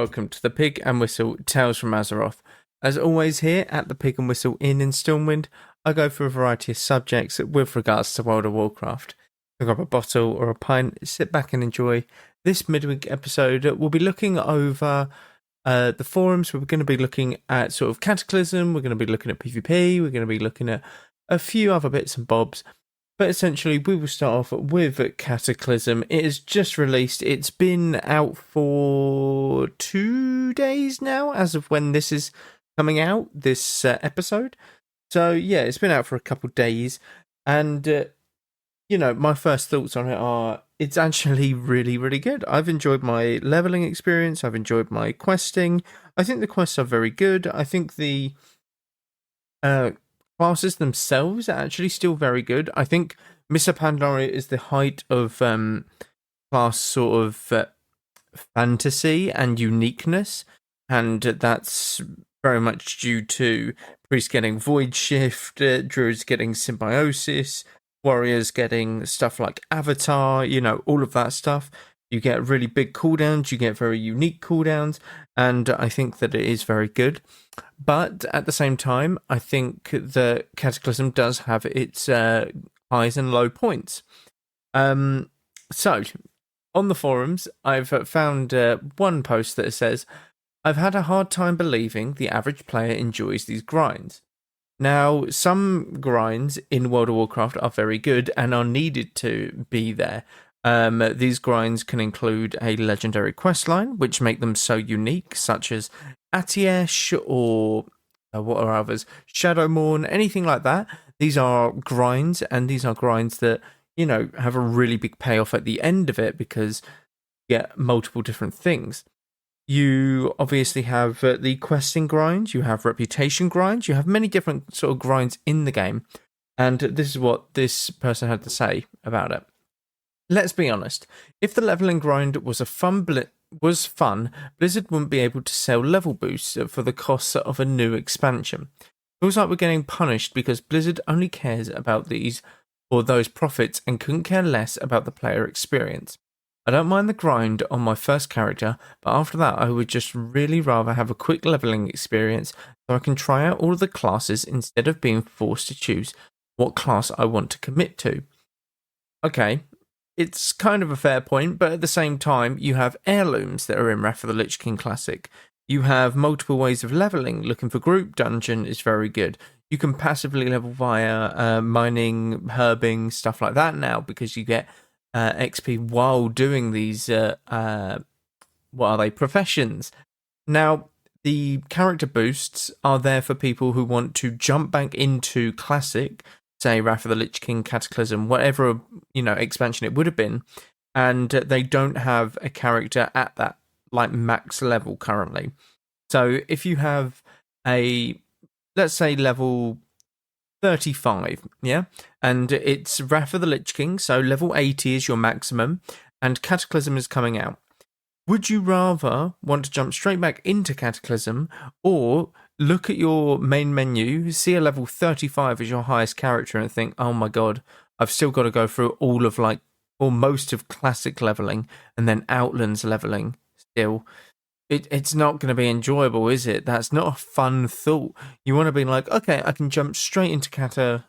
welcome to the Pig and Whistle Tales from Azeroth. As always here at the Pig and Whistle Inn in Stormwind, I go through a variety of subjects with regards to World of Warcraft. I grab a bottle or a pint, sit back and enjoy. This midweek episode, we'll be looking over the forums. We're going to be looking at sort of Cataclysm, we're going to be looking at PvP, we're going to be looking at a few other bits and bobs. But essentially, we will start off with Cataclysm. It is just released. It's been out for 2 days now, as of when this is coming out, this episode. So, yeah, it's been out for a couple of days. And, my first thoughts on it are, it's actually really, really good. I've enjoyed my leveling experience. I've enjoyed my questing. I think the quests are very good. I think the classes themselves are actually still very good. I think Mr. Pandora is the height of class sort of fantasy and uniqueness, and that's very much due to priests getting void shift, druids getting symbiosis, warriors getting stuff like avatar, all of that stuff. You get really big cooldowns, you get very unique cooldowns, and I think that it is very good. But at the same time, I think the Cataclysm does have its highs and low points. So, on the forums, I've found one post that says, "I've had a hard time believing the average player enjoys these grinds." Now, some grinds in World of Warcraft are very good and are needed to be there. These grinds can include a legendary questline, which make them so unique, such as Atiesh or what are others? Shadowmourne, anything like that. These are grinds, and these are grinds that, have a really big payoff at the end of it because you get multiple different things. You obviously have the questing grinds, you have reputation grinds, you have many different sort of grinds in the game, and this is what this person had to say about it. Let's be honest, if the leveling grind was fun, Blizzard wouldn't be able to sell level boosts for the costs of a new expansion. It feels like we're getting punished because Blizzard only cares about these or those profits and couldn't care less about the player experience. I don't mind the grind on my first character, but after that I would just really rather have a quick leveling experience so I can try out all of the classes instead of being forced to choose what class I want to commit to. Okay. It's kind of a fair point, but at the same time, you have heirlooms that are in Wrath of the Lich King Classic. You have multiple ways of leveling. Looking for group dungeon is very good. You can passively level via mining, herbing, stuff like that now because you get XP while doing these, professions. Now, the character boosts are there for people who want to jump back into Classic, say Wrath of the Lich King, Cataclysm, whatever, expansion it would have been, and they don't have a character at that, max level currently. So if you have let's say level 35, yeah, and it's Wrath of the Lich King, so level 80 is your maximum, and Cataclysm is coming out. Would you rather want to jump straight back into Cataclysm, or look at your main menu, see a level 35 as your highest character and think, oh my god, I've still got to go through all of or most of classic leveling and then Outlands leveling still. It's not going to be enjoyable, is it? That's not a fun thought. You want to be like, okay, I can jump straight into Cata,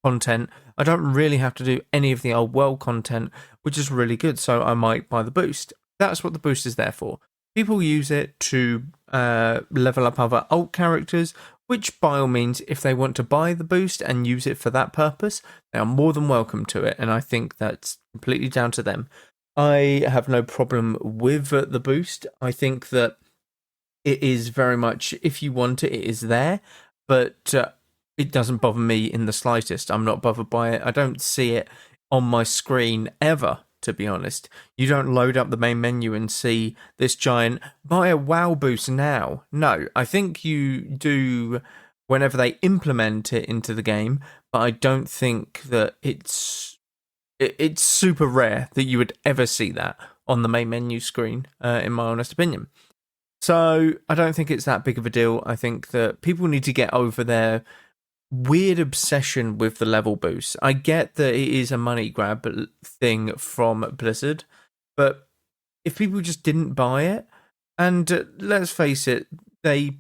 content. I don't really have to do any of the old world content, which is really good, so I might buy the boost. That's what the boost is there for. People use it to level up other alt characters, which by all means, if they want to buy the boost and use it for that purpose, they are more than welcome to it, and I think that's completely down to them. I have no problem with the boost. I think that it is very much, if you want it, it is there, but it doesn't bother me in the slightest. I'm not bothered by it. I don't see it on my screen ever, to be honest. You don't load up the main menu and see this giant buy a WoW boost now. No, I think you do whenever they implement it into the game, but I don't think that it's super rare that you would ever see that on the main menu screen, in my honest opinion. So I don't think it's that big of a deal. I think that people need to get over their weird obsession with the level boost. I get that it is a money grab thing from Blizzard, but if people just didn't buy it, And let's face it, they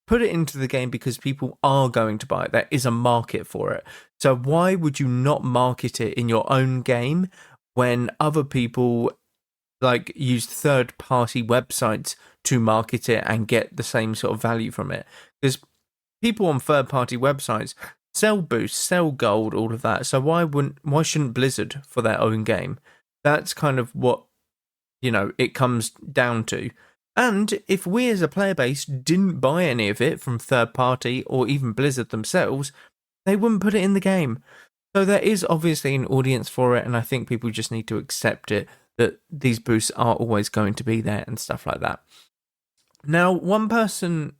put it into the game because people are going to buy it. There is a market for it. So why would you not market it in your own game when other people like use third-party websites to market it and get the same sort of value from it? Because people on third-party websites sell boosts, sell gold, all of that. So why shouldn't Blizzard for their own game? That's kind of what it comes down to. And if we as a player base didn't buy any of it from third party or even Blizzard themselves, they wouldn't put it in the game. So there is obviously an audience for it, and I think people just need to accept it, that these boosts are always going to be there and stuff like that. Now, one person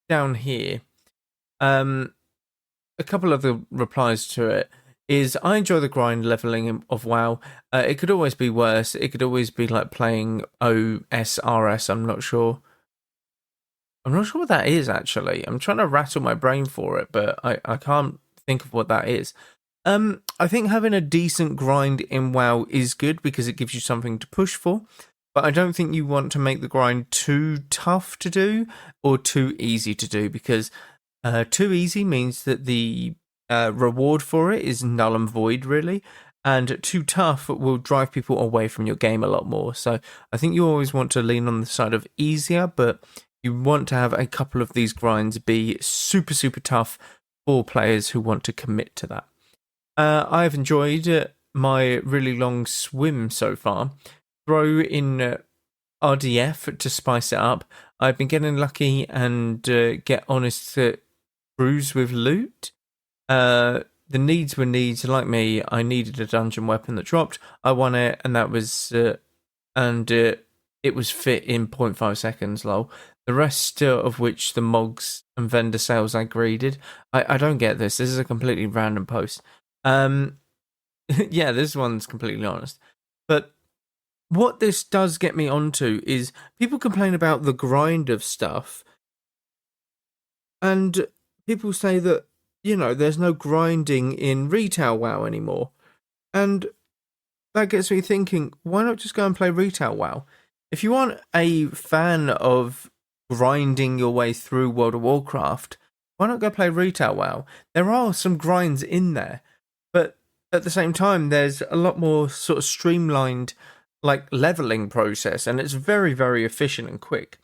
down here, a couple of the replies to it is, I enjoy the grind leveling of WoW. It could always be worse. It could always be like playing OSRS. I'm not sure what that is, actually. I'm trying to rattle my brain for it, but I can't think of what that is. I think having a decent grind in WoW is good because it gives you something to push for, but I don't think you want to make the grind too tough to do or too easy to do, because too easy means that the reward for it is null and void, really, and too tough will drive people away from your game a lot more. So I think you always want to lean on the side of easier, but you want to have a couple of these grinds be super, super tough for players who want to commit to that. I've enjoyed my really long swim so far. Throw in RDF to spice it up. I've been getting lucky and get honest brews with loot. The needs were needs. Like me, I needed a dungeon weapon that dropped. I won it, and that was it was fit in 0.5 seconds. Lol. The rest of which the mogs and vendor sales I greeded. I don't get this. This is a completely random post. Yeah, this one's completely honest. But what this does get me onto is people complain about the grind of stuff, and people say that, there's no grinding in retail WoW anymore. And that gets me thinking, why not just go and play retail WoW? If you aren't a fan of grinding your way through World of Warcraft, why not go play retail WoW? There are some grinds in there, but at the same time, there's a lot more sort of streamlined leveling process, and it's very, very efficient and quick.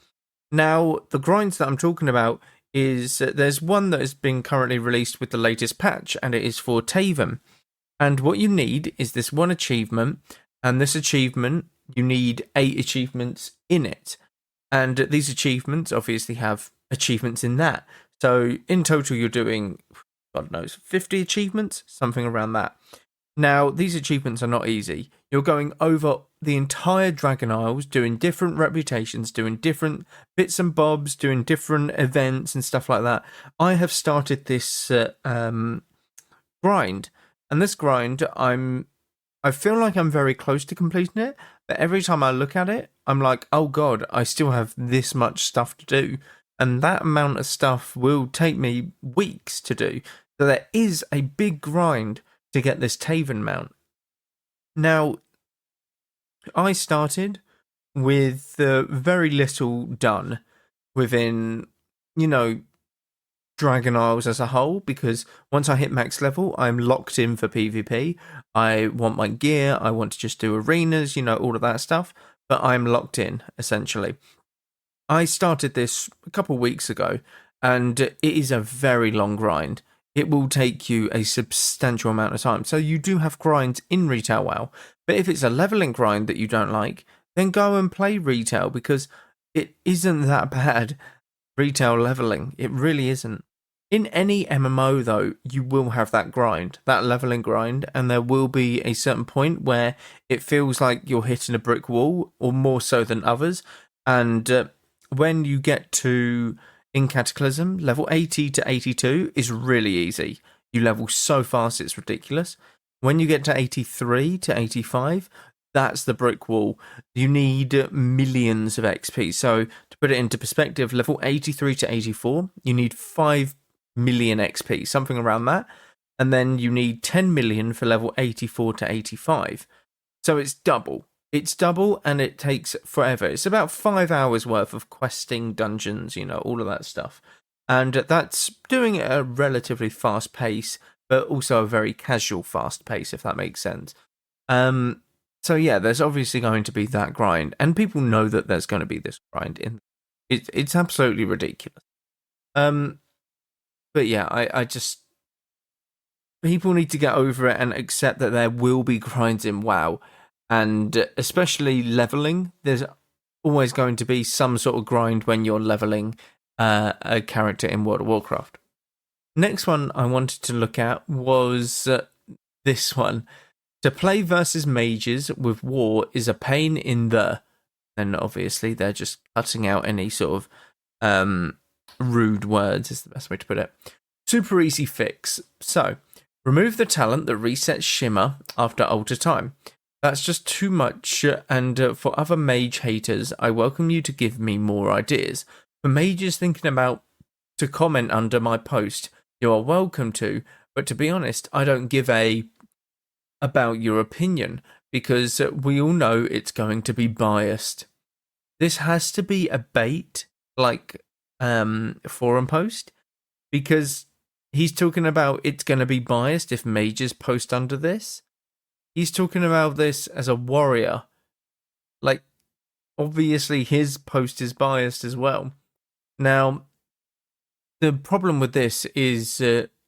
Now, the grinds that I'm talking about is there's one that has been currently released with the latest patch, and it is for Taven. And what you need is this one achievement, and this achievement, you need 8 achievements in it. And these achievements obviously have achievements in that. So in total, you're doing, God knows, 50 achievements, something around that. Now, these achievements are not easy. You're going over the entire Dragon Isles, doing different reputations, doing different bits and bobs, doing different events and stuff like that. I have started this grind, and this grind, I feel like I'm very close to completing it, but every time I look at it, I'm like, oh God, I still have this much stuff to do. And that amount of stuff will take me weeks to do. So there is a big grind to get this Taven mount. Now, I started with very little done within, Dragon Isles as a whole, because once I hit max level, I'm locked in for PvP. I want my gear, I want to just do arenas, all of that stuff, but I'm locked in, essentially. I started this a couple weeks ago, and it is a very long grind. It will take you a substantial amount of time. So you do have grinds in retail WoW, but if it's a leveling grind that you don't like, then go and play retail, because it isn't that bad. Retail leveling, it really isn't. In any MMO though, you will have that grind, that leveling grind, and there will be a certain point where it feels like you're hitting a brick wall, or more so than others. And when you get to, in Cataclysm, level 80 to 82 is really easy. You level so fast, it's ridiculous. When you get to 83 to 85, that's the brick wall. You need millions of XP. So to put it into perspective, level 83 to 84, you need 5 million XP, something around that. And then you need 10 million for level 84 to 85. So it's double. It's double and it takes forever. It's about 5 hours worth of questing, dungeons, all of that stuff. And that's doing it at a relatively fast pace, but also a very casual fast pace, if that makes sense. So yeah, there's obviously going to be that grind, and people know that there's going to be this grind in. It's absolutely ridiculous. But yeah, I just people need to get over it and accept that there will be grinds in WoW, and especially leveling. There's always going to be some sort of grind when you're leveling a character in World of Warcraft. Next one I wanted to look at was this one. To play versus mages with war is a pain in the... And obviously they're just cutting out any sort of rude words is the best way to put it. Super easy fix. So, remove the talent that resets Shimmer after altar time. That's just too much, and for other mage haters, I welcome you to give me more ideas. For mages thinking about to comment under my post, you are welcome to, but to be honest, I don't give a about your opinion, because we all know it's going to be biased. This has to be a bait, like forum post, because he's talking about it's going to be biased if mages post under this. He's talking about this as a warrior. Like, obviously his post is biased as well. Now, the problem with this is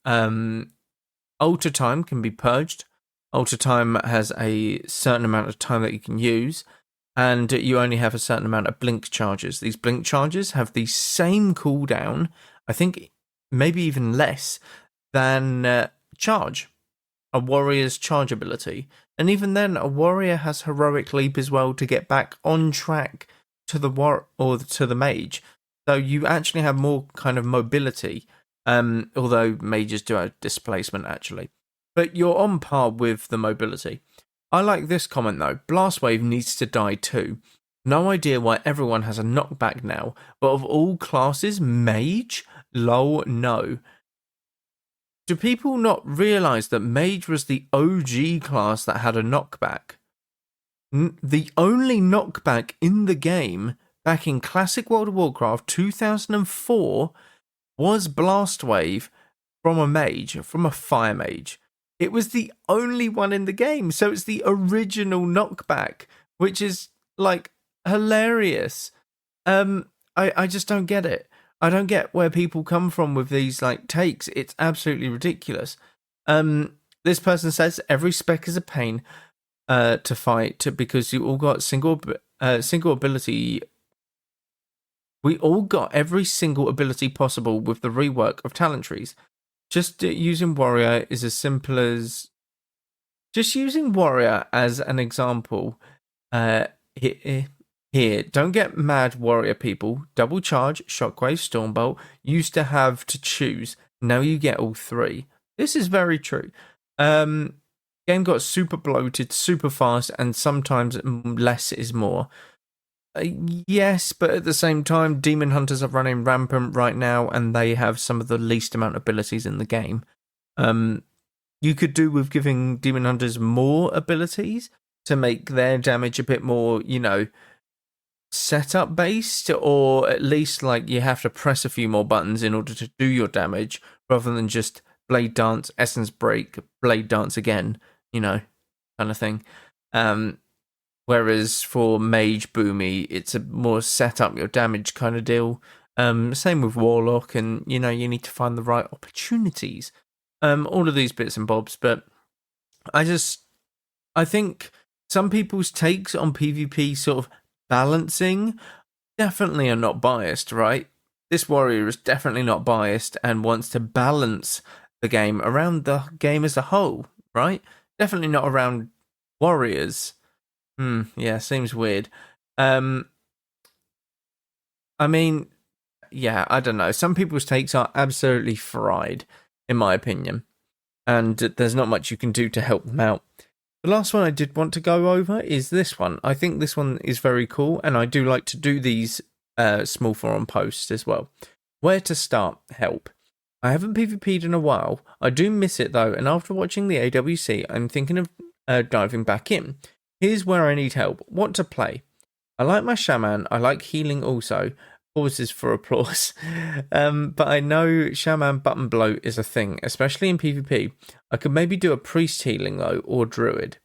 altar time can be purged. Altar time has a certain amount of time that you can use, and you only have a certain amount of blink charges. These blink charges have the same cooldown, I think maybe even less, than charge, a warrior's charge ability. And even then, a warrior has heroic leap as well to get back on track to the mage. So you actually have more kind of mobility, although mages do have displacement actually. But you're on par with the mobility. I like this comment though. Blast Wave needs to die too. No idea why everyone has a knockback now, but of all classes, mage? Lol, no. Do people not realise that mage was the OG class that had a knockback? The only knockback in the game back in Classic World of Warcraft 2004 was Blast Wave from a mage, from a fire mage. It was the only one in the game, so it's the original knockback, which is like hilarious. I just don't get it. I don't get where people come from with these like takes. It's absolutely ridiculous. This person says every spec is a pain to fight because you all got single ability. We all got every single ability possible with the rework of talent trees. Just using warrior is as simple as just using warrior as an example. Here, don't get mad, warrior people. Double charge, shockwave, stormbolt used to have to choose. Now you get all three. This is very true. Game got super bloated, super fast, and sometimes less is more. Yes, but at the same time, demon hunters are running rampant right now, and they have some of the least amount of abilities in the game. You could do with giving demon hunters more abilities to make their damage a bit more, setup based, or at least like you have to press a few more buttons in order to do your damage, rather than just blade dance, essence break, blade dance again, kind of thing. Whereas for Mage Boomy, it's a more set up your damage kind of deal. Same with Warlock, and you need to find the right opportunities. All of these bits and bobs, but I think some people's takes on PvP sort of balancing definitely are not biased, right? This warrior is definitely not biased and wants to balance the game around the game as a whole, right? Definitely not around warriors. Yeah, seems weird. I mean, yeah, I don't know. Some people's takes are absolutely fried, in my opinion, and there's not much you can do to help them out. The last one I did want to go over is this one. I think this one is very cool, and I do like to do these small forum posts as well. Where to start? Help. I haven't PvP'd in a while. I do miss it though, and after watching the AWC, I'm thinking of diving back in. Here's where I need help. What to play? I like my shaman. I like healing also. Pauses for applause. But I know shaman button bloat is a thing, especially in PvP. I could maybe do a priest healing though, or druid.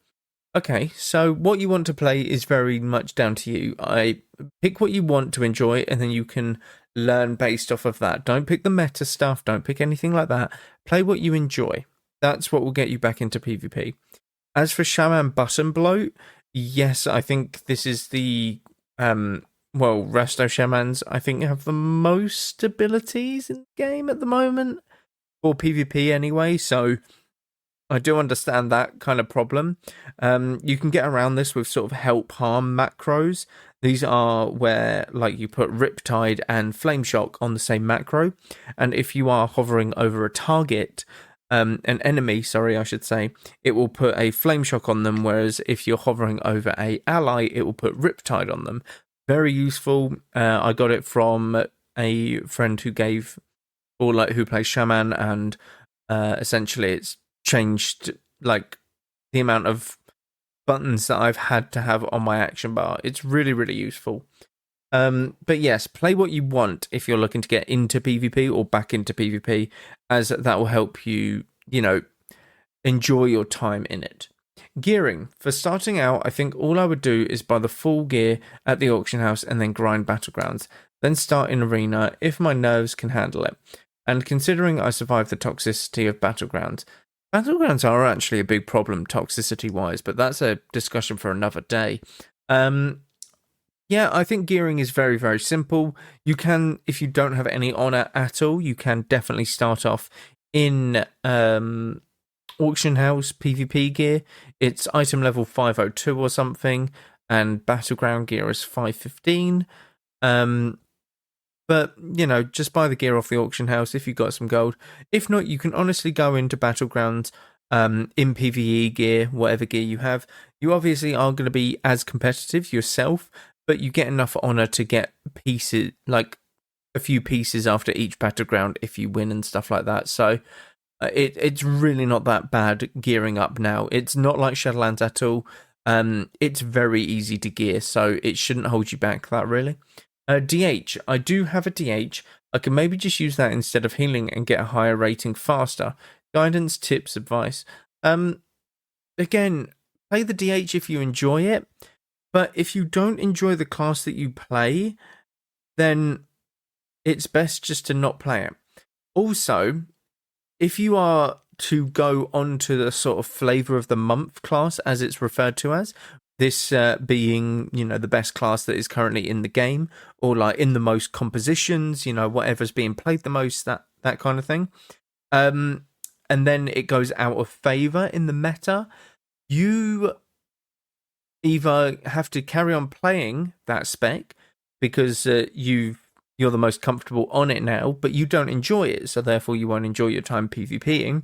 Okay, so what you want to play is very much down to you. I pick what you want to enjoy, and then you can learn based off of that. Don't pick the meta stuff. Don't pick anything like that. Play what you enjoy. That's what will get you back into PvP. As for shaman button bloat, yes, I think this is the resto shamans I think have the most abilities in the game at the moment for PvP anyway. So I do understand that kind of problem. You can get around this with sort of help harm macros. These are where like you put Riptide and Flame Shock on the same macro, and if you are hovering over a target, an enemy, sorry, I should say, it will put a Flame Shock on them, whereas if you're hovering over a ally, it will put Riptide on them. Very useful. I got it from a friend who who plays Shaman, and essentially it's changed like the amount of buttons that I've had to have on my action bar. It's really, really useful. But yes, play what you want if you're looking to get into PvP or back into PvP, as that will help you, enjoy your time in it. Gearing. For starting out, I think all I would do is buy the full gear at the auction house and then grind battlegrounds. Then start in arena if my nerves can handle it. And considering I survived the toxicity of battlegrounds are actually a big problem toxicity-wise, but that's a discussion for another day. I think gearing is very, very simple. You can, if you don't have any honor at all, you can definitely start off in auction house PvP gear. It's item level 502 or something, and battleground gear is 515. But, just buy the gear off the auction house if you've got some gold. If not, you can honestly go into battlegrounds in PvE gear, whatever gear you have. You obviously aren't going to be as competitive yourself, but you get enough honor to get pieces, like a few pieces after each battleground if you win and stuff like that. So it's really not that bad gearing up now. It's not like Shadowlands at all. It's very easy to gear, so it shouldn't hold you back that really. DH. I do have a DH. I can maybe just use that instead of healing and get a higher rating faster. Guidance, tips, advice. Again, play the DH if you enjoy it, but if you don't enjoy the class that you play, then it's best just to not play it. Also, if you are to go on to the sort of flavor of the month class, as it's referred to as, this being, the best class that is currently in the game, or like in the most compositions, whatever's being played the most, that kind of thing. And then it goes out of favor in the meta. You either have to carry on playing that spec because you're the most comfortable on it now, but you don't enjoy it, so therefore you won't enjoy your time PvPing,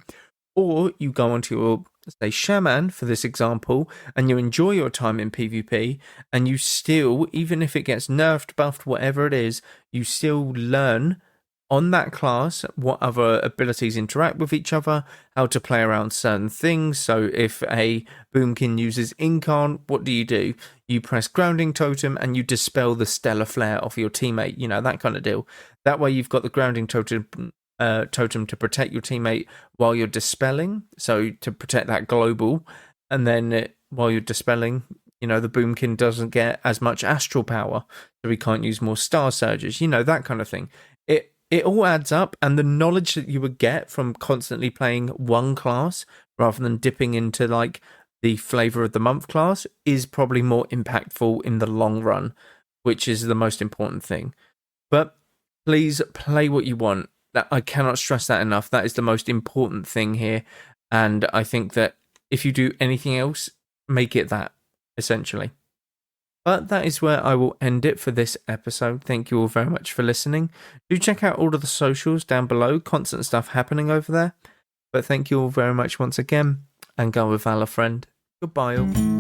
or you go onto your, say, shaman for this example, and you enjoy your time in PvP, and you still, even if it gets nerfed, buffed, whatever it is, you still learn on that class what other abilities interact with each other, how to play around certain things. So if a boomkin uses incarn, what do? You press grounding totem and you dispel the stellar flare off your teammate, that kind of deal. That way you've got the grounding totem to protect your teammate while you're dispelling, so to protect that global, and then while you're dispelling, the boomkin doesn't get as much astral power, so we can't use more star surges, that kind of thing. It all adds up, and the knowledge that you would get from constantly playing one class rather than dipping into like the flavor of the month class is probably more impactful in the long run, which is the most important thing. But please play what you want. I cannot stress that enough. That is the most important thing here. And I think that if you do anything else, make it that, essentially. But that is where I will end it for this episode. Thank you all very much for listening. Do check out all of the socials down below. Constant stuff happening over there. But thank you all very much once again. And go with valor, friend. Goodbye all.